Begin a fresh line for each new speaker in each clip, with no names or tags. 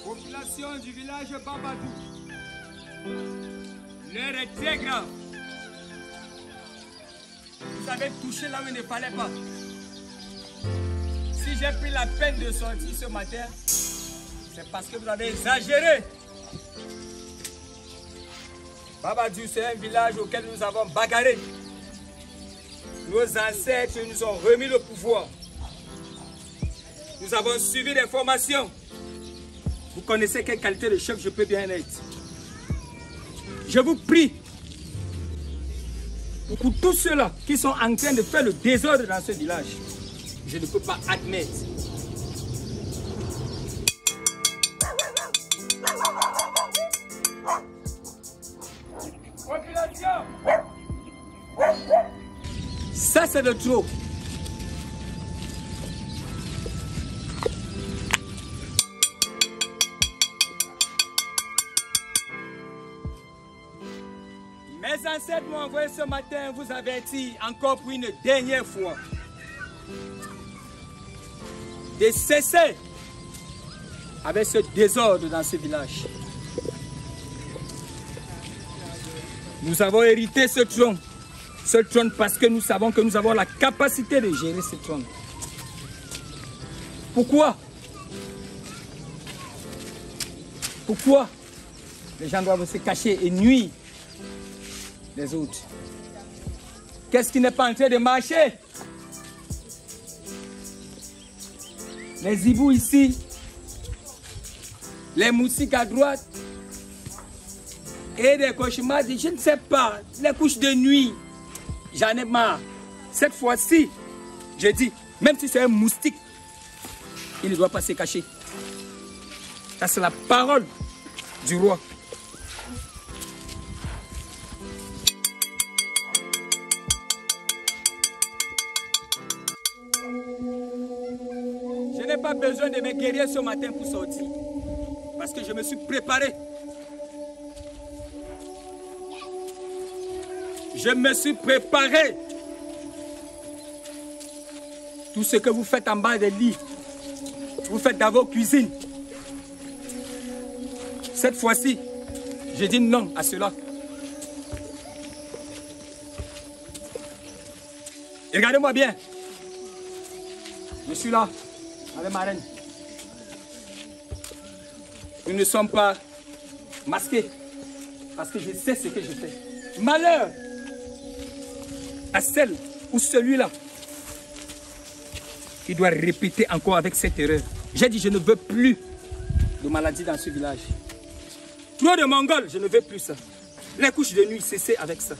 Population du village Babadou, l'heure est très grave. Vous avez touché là où il ne fallait pas. Si j'ai pris la peine de sortir ce matin, c'est parce que vous avez exagéré. Babadou, c'est un village auquel nous avons bagarré. Nos ancêtres nous ont remis le pouvoir. Nous avons suivi des formations. Vous connaissez quelle qualité de chef je peux bien être. Je vous prie, pour tous ceux-là qui sont en train de faire le désordre dans ce village, je ne peux pas admettre. Population! Ça, c'est de trop. Mes ancêtres m'ont envoyé ce matin vous avertir encore pour une dernière fois de cesser avec ce désordre dans ce village. Nous avons hérité ce trône parce que nous savons que nous avons la capacité de gérer ce trône. Pourquoi? Pourquoi les gens doivent se cacher et nuire les autres? Qu'est-ce qui n'est pas en train de marcher? Les hiboux ici, les moustiques à droite et des cauchemars, je ne sais pas, les couches de nuit. J'en ai marre. Cette fois-ci, je dis, même si c'est un moustique, il ne doit pas se cacher. Ça, c'est la parole du roi. Je n'ai pas besoin de me guérir ce matin pour sortir. Parce que je me suis préparé. Je me suis préparé. Tout ce que vous faites en bas des lits, vous faites dans vos cuisines. Cette fois-ci, je dis non à cela. Regardez-moi bien. Je suis là, avec ma reine. Nous ne sommes pas masqués, parce que je sais ce que je fais. Malheur à celle ou celui-là qui doit répéter encore avec cette erreur. J'ai dit, je ne veux plus de maladie dans ce village. Trop de Mongols, je ne veux plus ça. Les couches de nuit, cessez avec ça.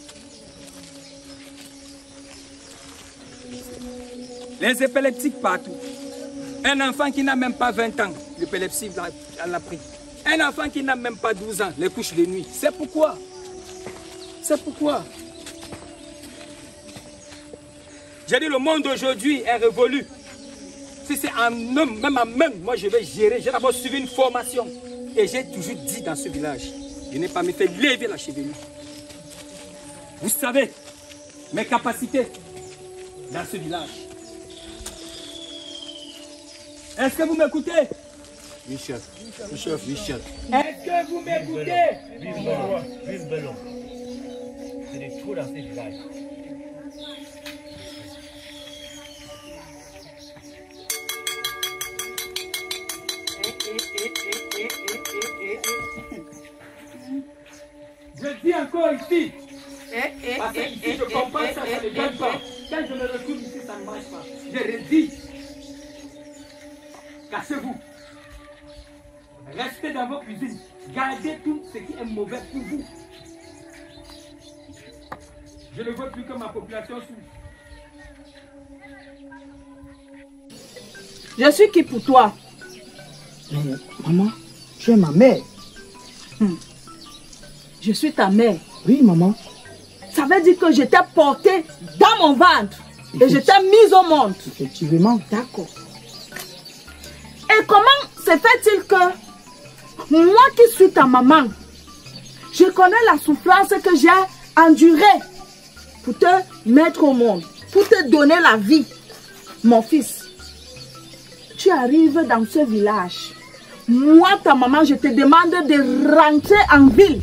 Les épileptiques partout. Un enfant qui n'a même pas 20 ans, l'épilepsie l'a pris. Un enfant qui n'a même pas 12 ans, les couches de nuit. C'est pourquoi. C'est pourquoi. J'ai dit, le monde d'aujourd'hui est révolu. Si c'est un homme, même un homme, moi je vais gérer. J'ai d'abord suivi une formation. Et j'ai toujours dit dans ce village, je n'ai pas me fait lever la chevelure. Vous savez, mes capacités dans ce village. Est-ce que vous m'écoutez?
Oui, chef. Oui, chef. Oui, chef.
Est-ce que vous m'écoutez?
Vive le roi. Vive Bellon. C'est des trous dans ces villages.
Je dis encore ici. Parce que ici, je comprends ça, ça ne gagne pas. Quand je me retrouve ici, ça ne marche pas. Je redis. Cassez-vous. Restez dans vos cuisines. Gardez tout ce qui est mauvais pour vous. Je ne veux plus que ma population souffre.
Je suis qui pour toi?
Mais maman, tu es ma mère.
Je suis ta mère.
Oui, maman.
Ça veut dire que je t'ai porté dans mon ventre et je t'ai mise au monde.
Effectivement.
D'accord. Et comment se fait-il que moi qui suis ta maman, je connais la souffrance que j'ai endurée pour te mettre au monde, pour te donner la vie, mon fils. Tu arrives dans ce village Moi, ta maman, je te demande de rentrer en ville.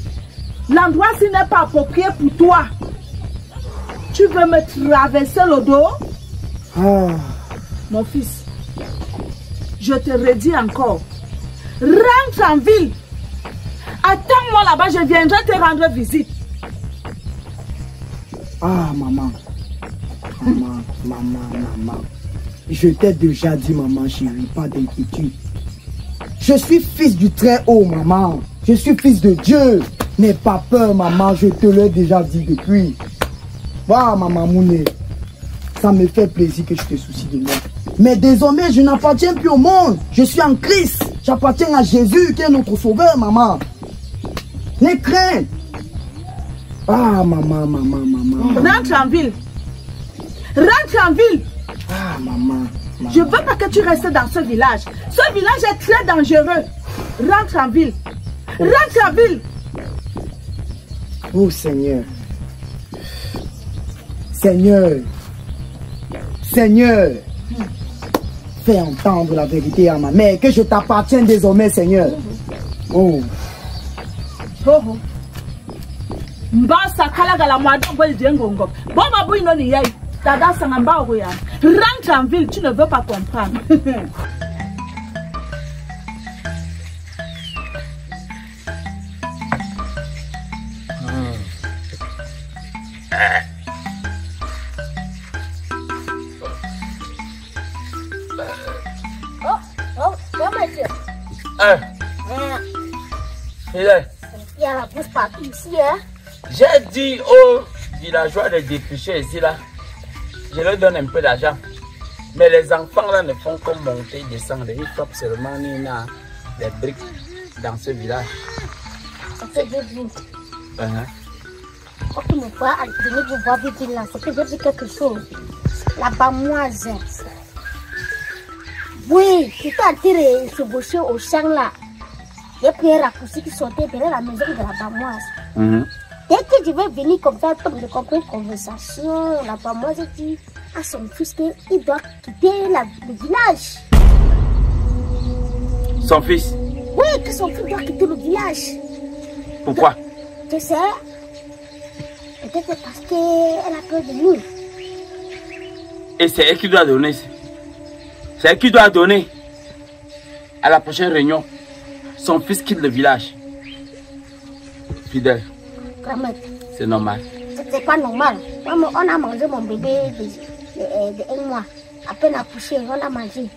L'endroit-ci n'est pas approprié pour toi. Tu veux me traverser le dos?
Ah.
Mon fils, je te redis encore. Rentre en ville. Attends-moi là-bas, je viendrai te rendre visite.
Ah, maman. Maman. Je t'ai déjà dit, maman chérie, pas d'inquiétude. Je suis fils du Très-Haut, maman. Je suis fils de Dieu. N'aie pas peur, maman, je te l'ai déjà dit depuis. Voilà, maman Mouné. Ça me fait plaisir que je te soucies de moi. Mais désormais, je n'appartiens plus au monde. Je suis en Christ. J'appartiens à Jésus, qui est notre sauveur, maman. N'aie crainte. Ah, maman.
Rentre en ville. Rentre en ville.
Ah, maman.
Je veux pas que tu restes dans ce village. Ce village est très dangereux. Rentre en ville. Rentre en ville.
Oh, Seigneur. Seigneur. Fais entendre la vérité à ma mère, que je t'appartiens désormais, Seigneur. Oh.
Rentre en ville, tu ne veux pas comprendre.
Il y a la pousse partout ici, hein.
J'ai dit aux villageois de dépêcher ici là. Je leur donne un peu d'argent. Mais les enfants là ne font que monter, descendre. Ils frappent seulement les briques dans ce village.
Ça fait 2 jours. Quand tu me vois venir vous voir vite là, c'est que j'ai vu quelque chose. La bamoise. Oui, tu t'as tiré ce boucher au champ là. J'ai pris un raccourci qui sortait derrière la maison de la bamoise. Dès que je vais venir comme ça, comme je comprends une conversation, la bamoise dit à son fils qu'il doit quitter le village.
Son fils?
Oui, que son fils doit quitter le village.
Pourquoi?
Je sais. Peut-être parce qu'elle a peur de nous.
Et c'est elle qui doit donner. C'est elle qui doit donner. À la prochaine réunion, son fils quitte le village. Fidèle. C'est normal.
C'est pas normal. On a mangé mon bébé de 1 mois. À peine accouché, on a mangé.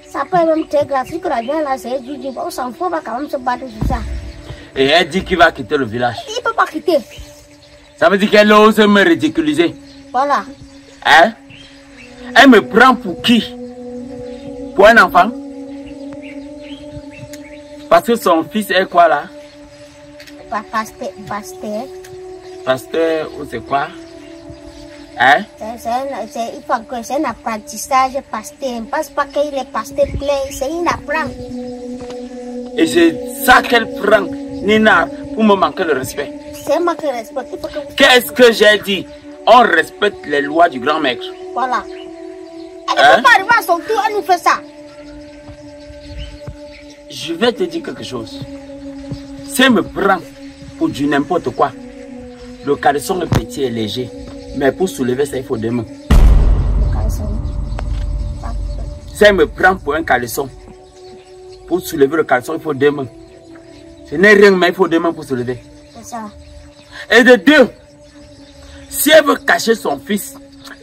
Ça peut même très grave. Si tu la viens là, c'est du on s'en fout, on va quand même se battre sur ça.
Et elle dit qu'il va quitter le village.
Il ne peut pas quitter.
Ça veut dire qu'elle ose me ridiculiser.
Voilà.
Hein? Elle me prend pour qui? Pour un enfant? Parce que son fils est quoi là? Pasteur ou c'est quoi? Hein?
C'est un apprentissage pasteur. Je ne pense pas qu'il est pasteur plein. C'est une apprend.
Et c'est ça qu'elle prend, Nina, pour me manquer le respect.
C'est manquer le respect.
Qu'est-ce que j'ai dit? On respecte les lois du grand maître.
Voilà. Elle ne peut pas arriver à son tour, elle nous fait ça.
Je vais te dire quelque chose. Si elle me prend pour du n'importe quoi, le caleçon est petit et léger. Mais pour soulever ça, il faut 2 mains. Si elle me prend pour un caleçon, pour soulever le caleçon, il faut 2 mains. Ce n'est rien, mais il faut 2 mains pour soulever.
C'est ça.
Et de 2, si elle veut cacher son fils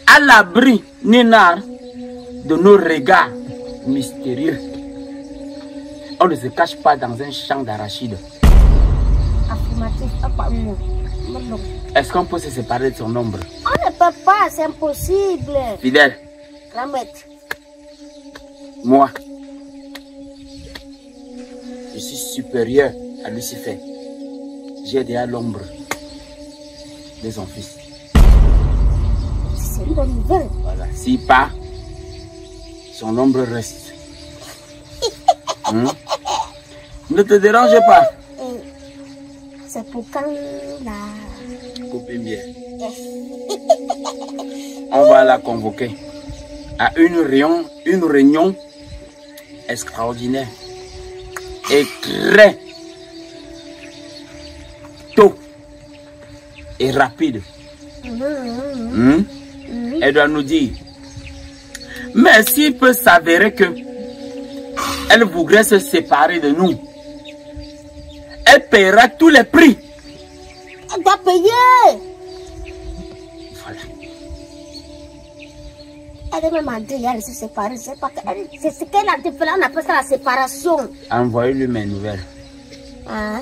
à l'abri, Nina, de nos regards mystérieux, on ne se cache pas dans un champ d'arachide.
Affirmatif, pas nous.
Est-ce qu'on peut se séparer de son ombre?
On ne peut pas, c'est impossible.
Fidèle.
Grand-maître.
Moi, je suis supérieur à Lucifer. J'ai déjà l'ombre de son fils.
C'est une bonne nouvelle.
Voilà. S'il part, son ombre reste. Ne te dérange pas.
C'est pour quand la...
Copine bien. On va la convoquer à une réunion extraordinaire. est très tôt et rapide. Elle doit nous dire. Mais s'il peut s'avérer que elle voudrait se séparer de nous, elle paiera tous les prix.
Elle doit payer.
Voilà.
Elle est même dit elle se séparer. C'est ce qu'elle a dit. On appelle ça la séparation.
Envoyez-lui mes nouvelles.
Hein?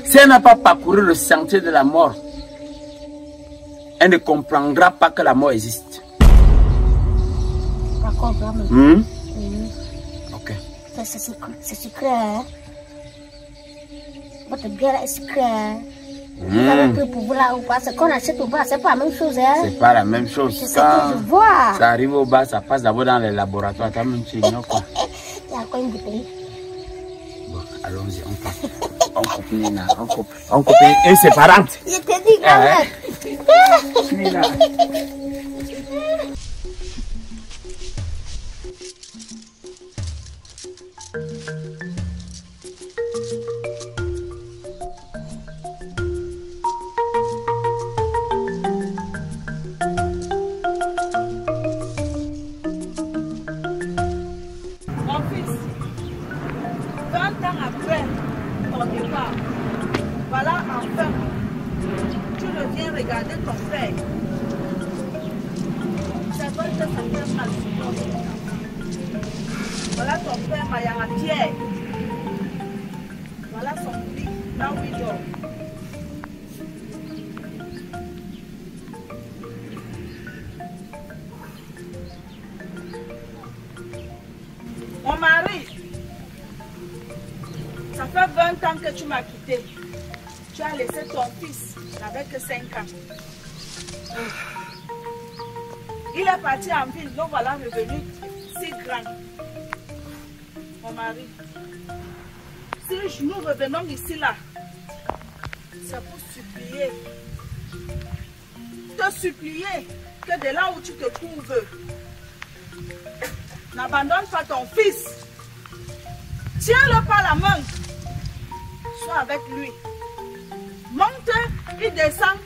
Si elle n'a pas parcouru le sentier de la mort, elle ne comprendra pas que la mort existe.
D'accord, vraiment.
Ok.
C'est secret, hein? Votre bière est secret, hein? Vous avez pris pour vous là ou pas? Ce qu'on achète au bar, c'est pas la même chose, hein?
C'est pas la même chose.
C'est ce que je vois.
Ça arrive au bar, ça passe d'abord dans les laboratoires. T'as même chez nous, quoi.
Il y a encore une bouteille.
Bon, allons-y, on coupe. On coupe, Nina, on coupe. On coupe inséparante.
Je te dis, quand même.
Nina.
Mon fils, 20 ans après ton départ, voilà enfin, tu reviens regarder ton père. C'est vrai que ça fait mal sur toi. Voilà ton père Mayara Pierre. Voilà son lit, là où il dort. Mon mari, ça fait 20 ans que tu m'as quitté. Tu as laissé ton fils avec 5 ans. Il est parti en ville, donc voilà revenu si grand. Mon mari, si nous revenons ici là, c'est pour supplier, te supplier que de là où tu te trouves, n'abandonne pas ton fils. Tiens-le par la main. Sois avec lui. Monte, il descend,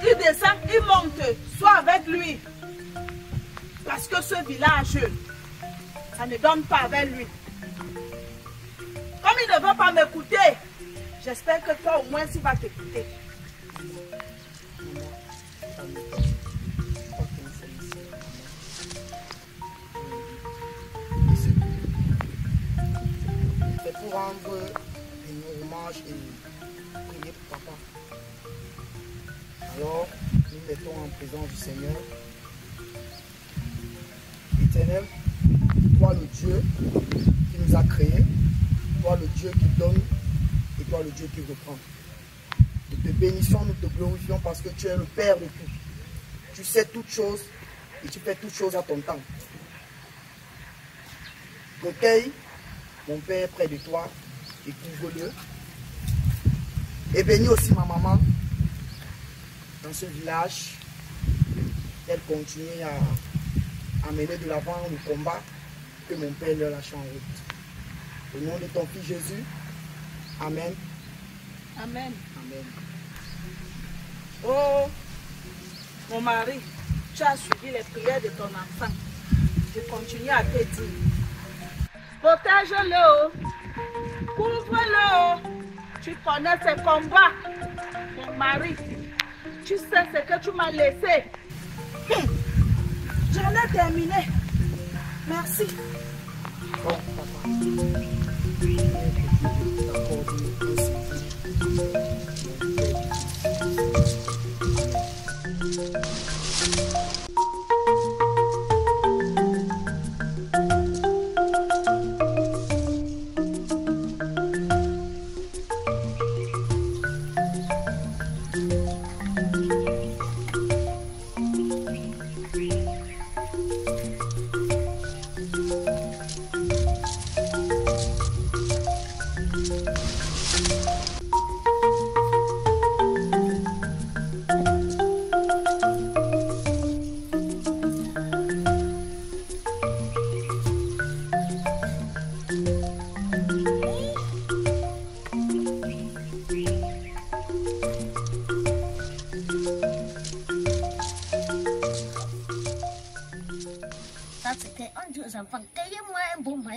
il monte. Sois avec lui. Parce que ce village, ça ne donne pas avec lui. Comme il ne veut pas m'écouter, j'espère que toi au moins il va t'écouter.
C'est pour rendre un hommage et prier pour papa. Alors, nous mettons en présence du Seigneur. Éternel, toi le Dieu qui nous a créés, toi le Dieu qui donne et toi le Dieu qui reprend. Nous te bénissons, nous te glorifions parce que tu es le Père de tout. Tu sais toutes choses et tu fais toutes choses à ton temps. Recueille mon Père près de toi et couvre-le. Et bénis aussi ma maman dans ce village. Elle continue à mener de l'avant le combat que mon Père leur lâche en route. Au nom de ton Fils Jésus, Amen.
Amen.
Amen.
Oh, mon mari, tu as suivi les prières de ton enfant. Je continue à te dire. Protège-le, couvre-le. Tu connais ses combats, mon mari. Tu sais ce que tu m'as laissé. J'en ai terminé. Merci.
Oh, papa. T'accordes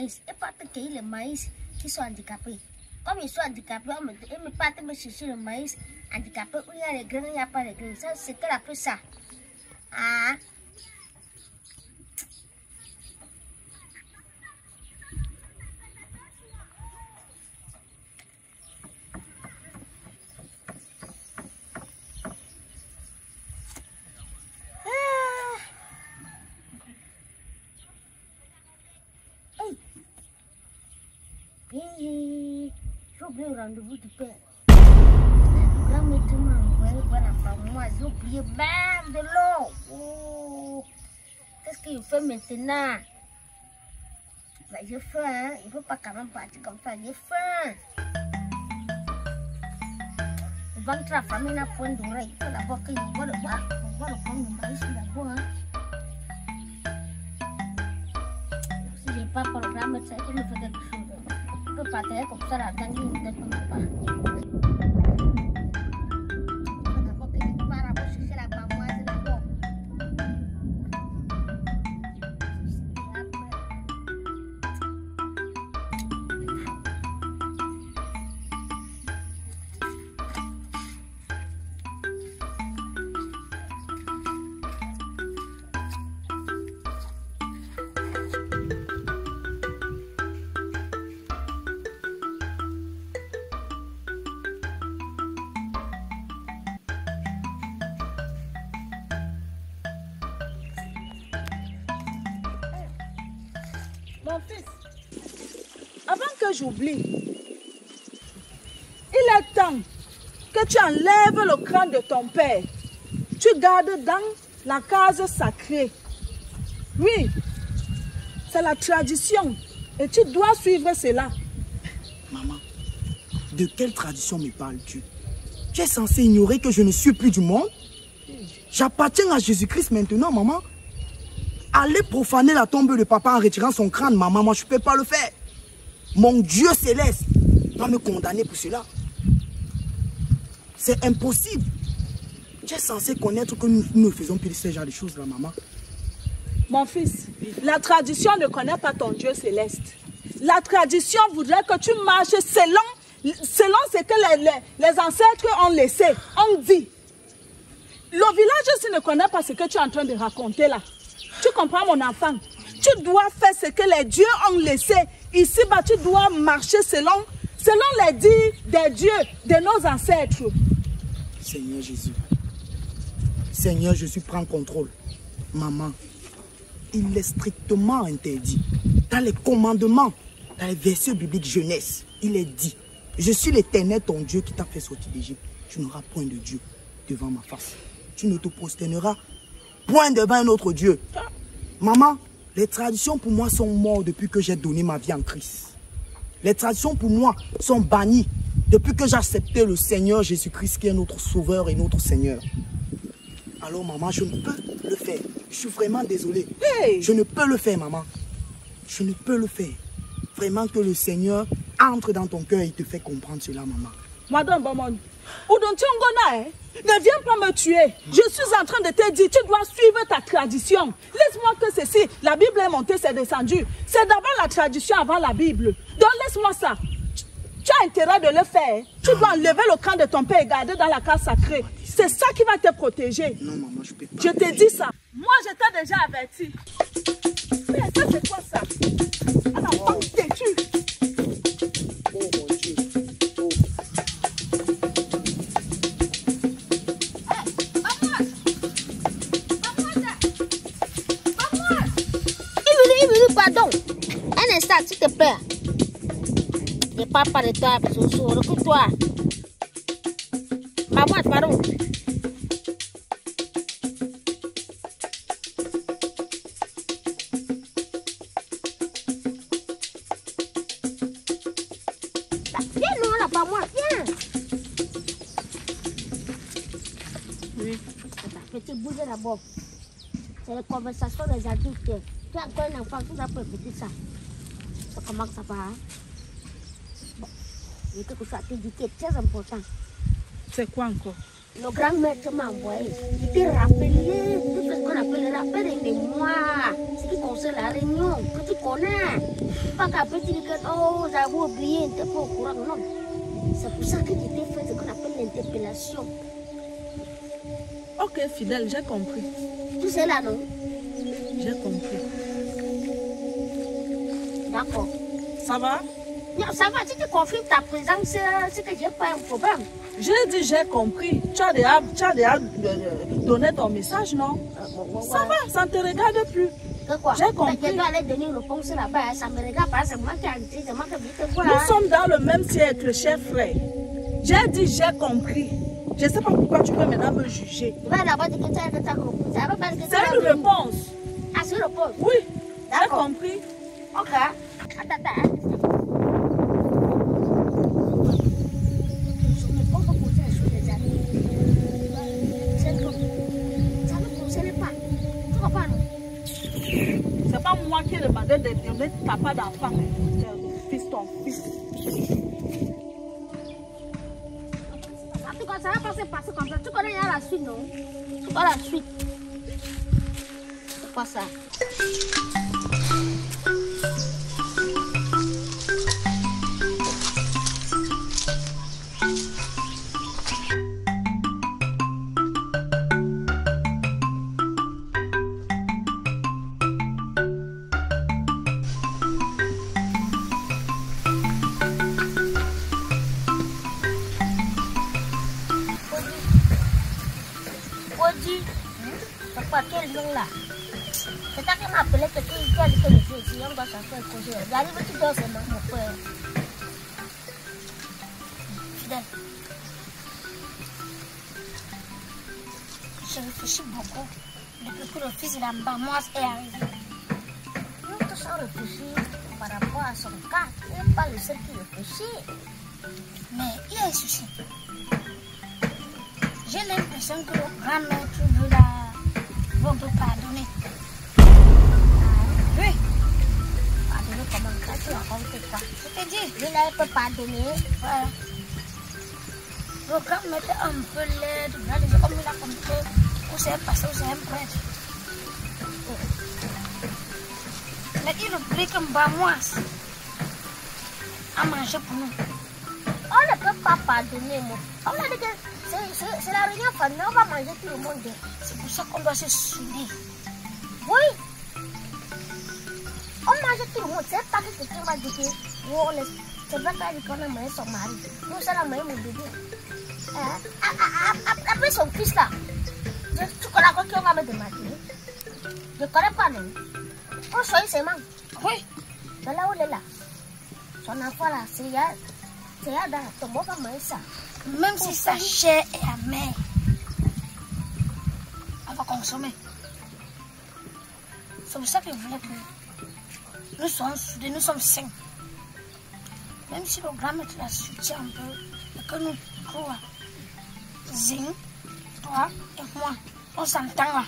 maïs. Et pas te cueillir les maïs qui sont handicapés. Comme ils sont handicapés, ils me partent me chercher le maïs handicapé. Où il y a les grains, il n'y a pas les grains. Ça, c'est qu'elle a fait ça. Ah. J'ai oublié le rendez-vous du père. Le grand maître m'a envoyé voir la femme. Moi, j'ai oublié même de l'eau. Oh. Qu'est-ce qu'il fait maintenant? Bah, j'ai faim, hein? Il ne peut pas quand même partir comme ça. J'ai faim. Le ventre de la famille n'a point d'oreille. Il faut d'abord qu'il voit le voir. On va le prendre le maïs d'abord, hein? Si je n'ai pas pour le grand médecin, il me fait quelque chose. Je peux pas faire comme ça, la gangue, il ne peut pas. D'abord que je pars à chercher la bamoise d'abord.
Mon fils, avant que j'oublie, il est temps que tu enlèves le crâne de ton père. Tu gardes dans la case sacrée. Oui, c'est la tradition et tu dois suivre cela.
Maman, de quelle tradition me parles-tu? Tu es censé ignorer que je ne suis plus du monde? J'appartiens à Jésus-Christ maintenant, maman. Aller profaner la tombe de papa en retirant son crâne, maman, moi je ne peux pas le faire. Mon Dieu céleste va me condamner pour cela. C'est impossible. Tu es censé connaître que nous ne faisons plus ce genre de choses là, maman.
Mon fils, la tradition ne connaît pas ton Dieu céleste. La tradition voudrait que tu marches selon ce que les ancêtres ont laissé, ont dit. Le village aussi ne connaît pas ce que tu es en train de raconter là. Tu comprends mon enfant? Tu dois faire ce que les dieux ont laissé. Ici, bah, tu dois marcher selon les dits des dieux, de nos ancêtres.
Seigneur Jésus. Seigneur Jésus, prends contrôle. Maman, il est strictement interdit. Dans les commandements, dans les versets bibliques jeunesse, il est dit: je suis l'Éternel, ton Dieu, qui t'a fait sortir d'Égypte. Tu n'auras point de Dieu devant ma face. Tu ne te prosterneras point devant un autre Dieu. Maman, les traditions pour moi sont mortes depuis que j'ai donné ma vie en Christ. Les traditions pour moi sont bannies depuis que j'ai accepté le Seigneur Jésus-Christ qui est notre Sauveur et notre Seigneur. Alors maman, je ne peux le faire. Je suis vraiment désolé.
Hey.
Je ne peux le faire, maman. Je ne peux le faire. Vraiment que le Seigneur entre dans ton cœur et te fait comprendre cela, maman.
Madame Bamon, ne viens pas me tuer. Je suis en train de te dire, tu dois suivre ta tradition. Laisse-moi que ceci, la Bible est montée, c'est descendu. C'est d'abord la tradition avant la Bible. Donc laisse-moi ça. Tu as intérêt de le faire. Tu dois enlever le crâne de ton père et garder dans la case sacrée. C'est ça qui va te protéger.
Non, maman, je peux pas.
Je te dis ça. Moi, je t'ai déjà averti. Mais ça, c'est quoi ça? Un enfant têtu.
Oh mon Dieu. Oh.
Pardon. Un instant, s'il te plaît. Ne parle pas de toi, Soso. Recule-toi. Maman, pardon. Viens, non, là, pas moi. Viens. Oui. Petit bouge d'abord. C'est la conversation des adultes. Tu as encore un enfant, tu dois pas écouter ça. Ça commence à va. Bon. Il y a quelque chose à te dire qui est très important.
C'est quoi encore?
le grand maître m'a envoyé. Il te rappelait tout ce qu'on appelle le rappel des mémoires, ce qui concerne la réunion, que tu connais. Pas qu'après tu dis que oh, j'avais oublié, tu n'es pas au courant. Non. C'est pour ça que tu t'es fait ce qu'on appelle l'interpellation.
Ok, fidèle, j'ai compris.
Tout c'est là, non?
J'ai compris.
D'accord.
Ça va?
Non, ça va, si tu confirmes ta présence, c'est que j'ai pas un problème.
J'ai dit j'ai compris. Tu as déjà donné ton message, non? Ça va, ça ne te regarde plus.
Que quoi?
J'ai compris.
Je dois aller donner une réponse là-bas, ça me regarde pas, c'est moi qui ai dit, c'est moi qui ai dit quoi.
Nous sommes dans le même siècle, cher frère. J'ai dit j'ai compris. Je ne sais pas pourquoi tu peux maintenant me juger.
Va d'abord dire que tu as compris.
C'est une réponse.
Ah, c'est une réponse?
Oui, j'ai compris.
Ok. Attends.
C'est pas moi qui ai demandé de donner papa d'enfant, fils, ton fils.
En tout cas, ça va passer comme ça. Tu connais la suite, non? Tu connais la suite. C'est quoi ça? C'est quoi, quel nom là? C'est toi qui m'as appelé que tu as dit que je suis ici, on doit s'en faire un projet. J'arrive, tu dors seulement, mon frère. Fidèle. Je réfléchis beaucoup depuis que le fils de la Bamoise est arrivé. Nous tous on réfléchit par rapport à son cas. Il n'est pas le seul qui réfléchit. Mais il y a un souci. J'ai l'impression que le grand maître veut me pardonner. Oui. Pardonner comment? Quand tu racontes quoi? Je te dis, je l'ai pas pardonné. Voilà. Le grand maître est un peu laid. Comme il a compris, où c'est passé, où c'est un prêtre. Mais il oublie que Bamoise a mangé pour nous. On ne peut pas pardonner, moi. On a dit que c'est la réunion familiale, on va manger tout le monde. C'est pour ça qu'on doit se souder. Oui. On mange tout le monde. C'est pas que quelqu'un va dire que c'est vrai qu'on a mangé son mari. Nous, ça a mangé mon bébé. Après son fils là, tu connais quoi qu'on va me demander? Je ne connais pas, non. On choisit ses mains. Oui. Mais là où il est là, son enfant là, c'est là dans ton bon, on va manger ça. Même si sa chair est amère, on va consommer. C'est pour ça qu'il voulait que nous soyons soudés, nous sommes sains. Même si le grand maître la soutient un peu, et que nous trois, Zing, toi et moi, on s'entend là.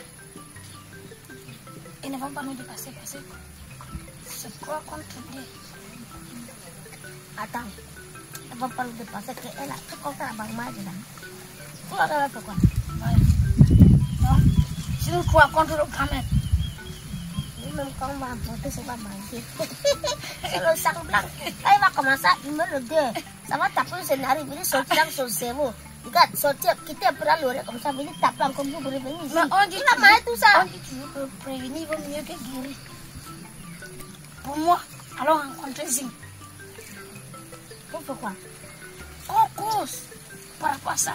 Ils ne vont pas nous dépasser parce que c'est quoi contre Dieu? Attends. Elle va pas nous dépasser qu'elle a tout contre la banque là. Tu vas faire pourquoi? Non. Si nous croyons contre le grand-mère, nous-mêmes quand on va emporter, ça va manger. C'est le sang blanc. Quand il va commencer à humer le dé, ça va taper le scénario, venir sortir dans son cerveau. Regarde, sortir, quitter un peu dans l'oreille comme ça, venir taper encore pour revenir ici. Mais on dit il va manger tout ça. On dit toujours que prévenir vaut mieux que guérir. Pour moi, allons rencontrer Zing. Pourquoi? En cause par rapport à ça.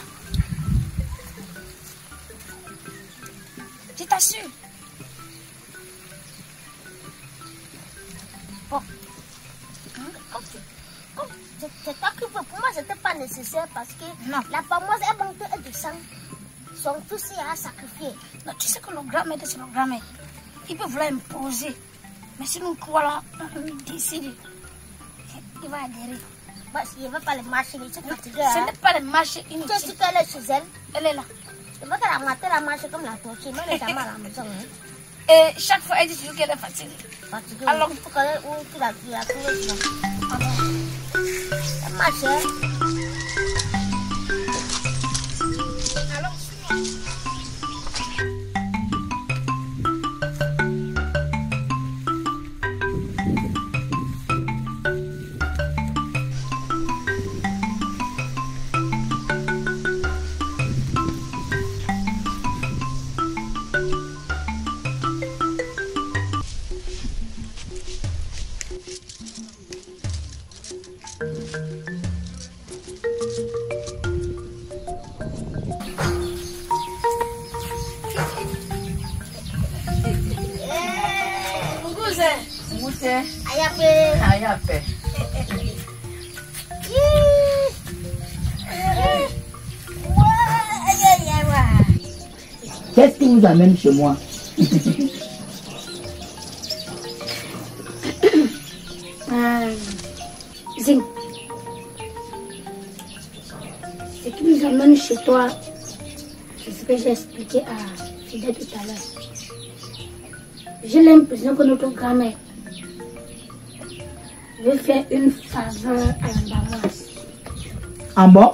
Je t'assure. Bon. C'est toi qui veux. Pour moi, c'était pas nécessaire parce que non. La fameuse est montée de sang. Son fils a sacrifié. Non, tu sais que le grand maître, c'est le grand maître. Il peut vouloir imposer. Mais si nous croyons, on décide, il va adhérer. Parce qu'il ne veut pas le marcher, il est fatigué. Ce n'est pas le marcher inutile. Tu sais qu'elle est chez elle? Elle est là. Je veux qu'elle a maté la marche comme la tortue, mais elle est jamais à la maison. Et chaque fois, elle dit toujours qu'elle est fatiguée. Fatiguée? Alors, il faut qu'elle où tu l'as trouvé ça. Elle marche. Alors,
Qu'est-ce qui vous amène chez moi?
Zing, ce qui nous amène chez toi, c'est ce que j'ai expliqué à Fidèle tout à l'heure. J'ai l'impression que notre grand-mère veut faire une faveur à la Bamoise.
En bon?